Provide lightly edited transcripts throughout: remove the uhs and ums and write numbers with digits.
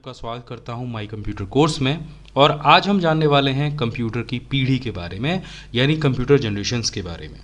आपका स्वागत करता हूं माई कंप्यूटर कोर्स में। और आज हम जानने वाले हैं कंप्यूटर की पीढ़ी के बारे में, यानी कंप्यूटर जनरेशन्स के बारे में।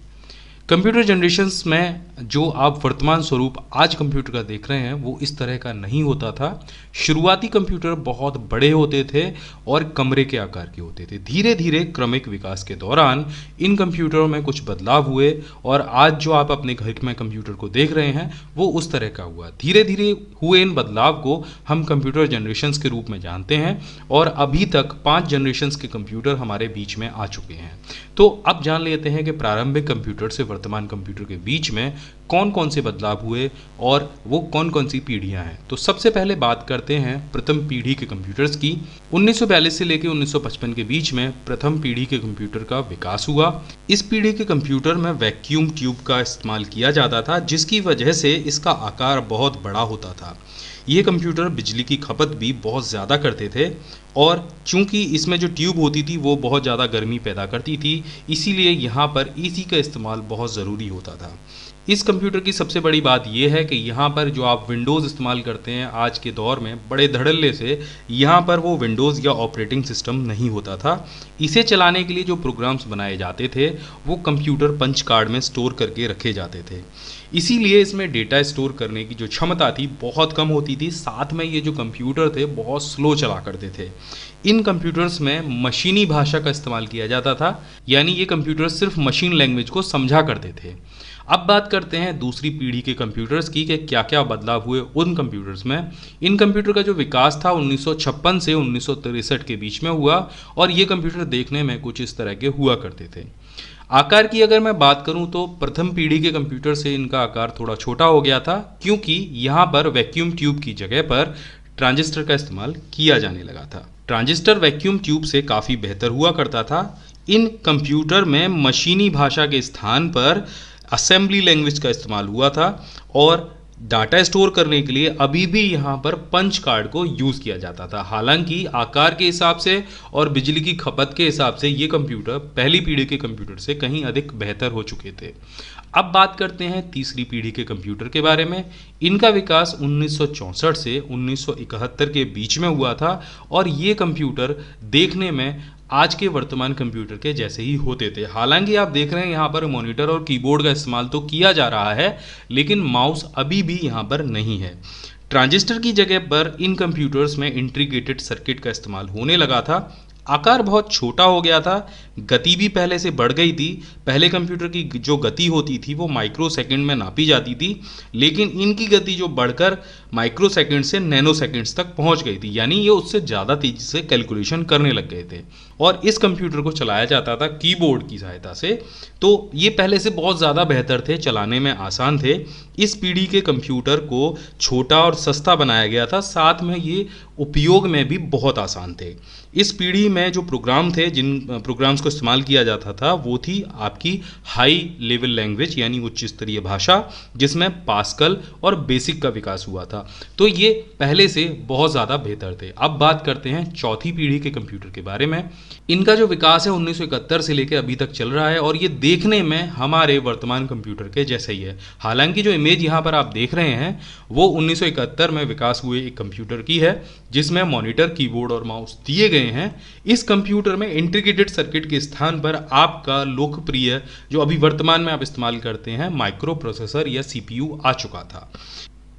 कंप्यूटर जनरेशन्स में जो आप वर्तमान स्वरूप आज कंप्यूटर का देख रहे हैं वो इस तरह का नहीं होता था। शुरुआती कंप्यूटर बहुत बड़े होते थे और कमरे के आकार के होते थे। धीरे धीरे क्रमिक विकास के दौरान इन कंप्यूटरों में कुछ बदलाव हुए और आज जो आप अपने घर में कंप्यूटर को देख रहे हैं वो उस तरह का हुआ। धीरे धीरे हुए इन बदलाव को हम कंप्यूटर जनरेशन्स के रूप में जानते हैं और अभी तक 5 जनरेशन्स के कंप्यूटर हमारे बीच में आ चुके हैं। तो अब जान लेते हैं कि प्रारंभिक कंप्यूटर से वर्तमान कंप्यूटर के बीच में कौन कौन से बदलाव हुए और वो कौन कौन सी पीढ़ियां हैं। तो सबसे पहले बात करते हैं प्रथम पीढ़ी के कंप्यूटर्स की। 1942 से लेकर 1955 के बीच में प्रथम पीढ़ी के कंप्यूटर का विकास हुआ। इस पीढ़ी के कंप्यूटर में वैक्यूम ट्यूब का इस्तेमाल किया जाता था, जिसकी वजह से इसका आकार बहुत बड़ा होता था। ये कंप्यूटर बिजली की खपत भी बहुत ज़्यादा करते थे और चूंकि इसमें जो ट्यूब होती थी वो बहुत ज़्यादा गर्मी पैदा करती थी, इसीलिए यहाँ पर एसी का इस्तेमाल बहुत ज़रूरी होता था। इस कंप्यूटर की सबसे बड़ी बात यह है कि यहाँ पर जो आप विंडोज़ इस्तेमाल करते हैं आज के दौर में बड़े धड़ल्ले से, यहाँ पर वो विंडोज़ या ऑपरेटिंग सिस्टम नहीं होता था। इसे चलाने के लिए जो प्रोग्राम्स बनाए जाते थे वो कंप्यूटर पंच कार्ड में स्टोर करके रखे जाते थे। इसीलिए इसमें डेटा स्टोर करने की जो क्षमता थी बहुत कम होती थी। साथ में ये जो कंप्यूटर थे बहुत स्लो चला करते थे। इन कंप्यूटर्स में मशीनी भाषा का इस्तेमाल किया जाता था, यानी ये कंप्यूटर सिर्फ मशीन लैंग्वेज को समझा करते थे। अब बात करते हैं दूसरी पीढ़ी के कंप्यूटर्स की कि क्या क्या बदलाव हुए उन कंप्यूटर्स में। इन कंप्यूटर का जो विकास था 1956 से 1963 के बीच में हुआ और ये कंप्यूटर देखने में कुछ इस तरह के हुआ करते थे। आकार की अगर मैं बात करूं तो प्रथम पीढ़ी के कंप्यूटर से इनका आकार थोड़ा छोटा हो गया था, क्योंकि यहाँ पर वैक्यूम ट्यूब की जगह पर ट्रांजिस्टर का इस्तेमाल किया जाने लगा था। ट्रांजिस्टर वैक्यूम ट्यूब से काफ़ी बेहतर हुआ करता था। इन कंप्यूटर में मशीनी भाषा के स्थान पर असेंबली लैंग्वेज का इस्तेमाल हुआ था और डाटा स्टोर करने के लिए अभी भी यहाँ पर पंच कार्ड को यूज़ किया जाता था। हालांकि आकार के हिसाब से और बिजली की खपत के हिसाब से ये कंप्यूटर पहली पीढ़ी के कंप्यूटर से कहीं अधिक बेहतर हो चुके थे। अब बात करते हैं तीसरी पीढ़ी के कंप्यूटर के बारे में। इनका विकास 1964 से 1971 के बीच में हुआ था और ये कंप्यूटर देखने में आज के वर्तमान कंप्यूटर के जैसे ही होते थे। हालांकि आप देख रहे हैं यहाँ पर मॉनिटर और कीबोर्ड का इस्तेमाल तो किया जा रहा है, लेकिन माउस अभी भी यहाँ पर नहीं है। ट्रांजिस्टर की जगह पर इन कंप्यूटर्स में इंटीग्रेटेड सर्किट का इस्तेमाल होने लगा था। आकार बहुत छोटा हो गया था, गति भी पहले से बढ़ गई थी। पहले कंप्यूटर की जो गति होती थी वो माइक्रो सेकंड में नापी जाती थी, लेकिन इनकी गति जो बढ़कर माइक्रो सेकंड से नैनो सेकंड्स तक पहुंच गई थी, यानी ये उससे ज़्यादा तेज़ी से कैलकुलेशन करने लग गए थे। और इस कंप्यूटर को चलाया जाता था कीबोर्ड की सहायता से, तो ये पहले से बहुत ज़्यादा बेहतर थे, चलाने में आसान थे। इस पीढ़ी के कंप्यूटर को छोटा और सस्ता बनाया गया था, साथ में ये उपयोग में भी बहुत आसान थे। इस पीढ़ी में जो प्रोग्राम थे, जिन प्रोग्राम्स को इस्तेमाल किया जाता था वो थी आपकी हाई लेवल लैंग्वेज, यानी उच्च स्तरीय भाषा, जिसमें पास्कल और बेसिक का विकास हुआ था। तो ये पहले से बहुत ज़्यादा बेहतर थे। अब बात करते हैं चौथी पीढ़ी के कंप्यूटर के बारे में। इनका जो विकास है 1971 से लेकर अभी तक चल रहा है और ये देखने में हमारे वर्तमान कंप्यूटर के जैसे ही है। हालांकि जो इमेज यहाँ पर आप देख रहे हैं वो 1971 में विकास हुए एक कंप्यूटर की है, जिसमें मॉनिटर, कीबोर्ड और माउस दिए गए हैं। इस कंप्यूटर में इंटीग्रेटेड सर्किट के स्थान पर आपका लोकप्रिय जो अभी वर्तमान में आप इस्तेमाल करते हैं माइक्रो प्रोसेसर या सीपीयू आ चुका था।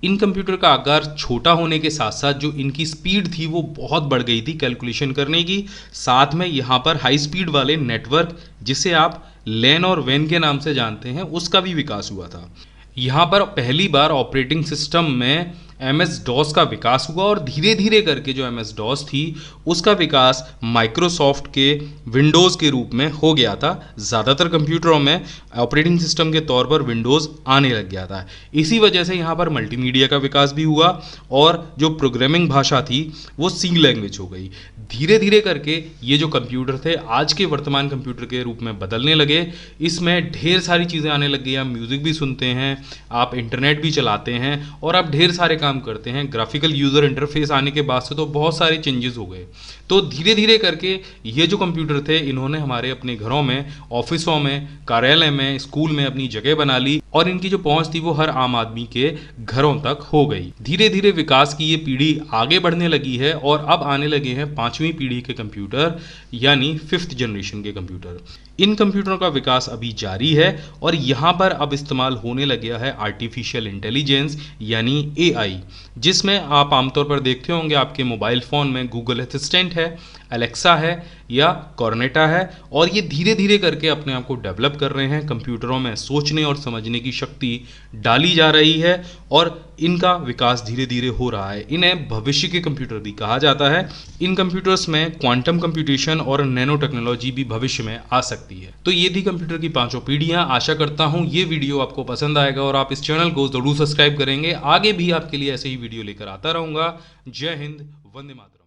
इन कंप्यूटर का आकार छोटा होने के साथ साथ जो इनकी स्पीड थी वो बहुत बढ़ गई थी कैलकुलेशन करने की। साथ में यहाँ पर हाई स्पीड वाले नेटवर्क, जिसे आप लैन और वैन के नाम से जानते हैं, उसका भी विकास हुआ था। यहाँ पर पहली बार ऑपरेटिंग सिस्टम में MS-DOS का विकास हुआ और धीरे धीरे करके जो MS-DOS थी उसका विकास माइक्रोसॉफ्ट के विंडोज़ के रूप में हो गया था। ज़्यादातर कंप्यूटरों में ऑपरेटिंग सिस्टम के तौर पर विंडोज़ आने लग गया था। इसी वजह से यहाँ पर मल्टीमीडिया का विकास भी हुआ और जो प्रोग्रामिंग भाषा थी वो सी लैंग्वेज हो गई। धीरे धीरे करके ये जो कंप्यूटर थे आज के वर्तमान कंप्यूटर के रूप में बदलने लगे। इसमें ढेर सारी चीज़ें आने लग गई। आप म्यूज़िक भी सुनते हैं, आप इंटरनेट भी चलाते हैं और आप ढेर सारे काम काम करते हैं। ग्राफिकल यूज़र इंटरफेस आने के बाद से तो बहुत सारे चेंजेस हो गए। तो धीरे धीरे करके ये जो कंप्यूटर थे इन्होंने हमारे अपने घरों में, ऑफिसों में, कार्यालय में, स्कूल में अपनी जगह बना ली और इनकी जो पहुंच थी वो हर आम आदमी के घरों तक हो गई। धीरे धीरे विकास की ये पीढ़ी आगे बढ़ने लगी है और अब आने लगे हैं 5वीं पीढ़ी के कंप्यूटर, यानी 5th जनरेशन के कंप्यूटर। इन कंप्यूटरों का विकास अभी जारी है और यहाँ पर अब इस्तेमाल होने लग गया है आर्टिफिशियल इंटेलिजेंस यानी AI, जिसमें आप आमतौर पर देखते होंगे आपके मोबाइल फ़ोन में गूगल असिस्टेंट है, एलेक्सा है या कॉर्नेटा है, और ये धीरे धीरे करके अपने आप को डेवलप कर रहे हैं। कंप्यूटरों में सोचने और समझने की शक्ति डाली जा रही है और इनका विकास धीरे धीरे हो रहा है। इन्हें भविष्य के कंप्यूटर भी कहा जाता है। इन कंप्यूटर्स में क्वांटम कंप्यूटेशन और नैनो टेक्नोलॉजी भी भविष्य में आ सकती है। तो ये थी कंप्यूटर की 5 पीढ़ियां। आशा करता हूँ ये वीडियो आपको पसंद आएगा और आप इस चैनल को जरूर सब्सक्राइब करेंगे। आगे भी आपके लिए ऐसे ही वीडियो लेकर आता रहूंगा। जय हिंद, वंदे मातरम।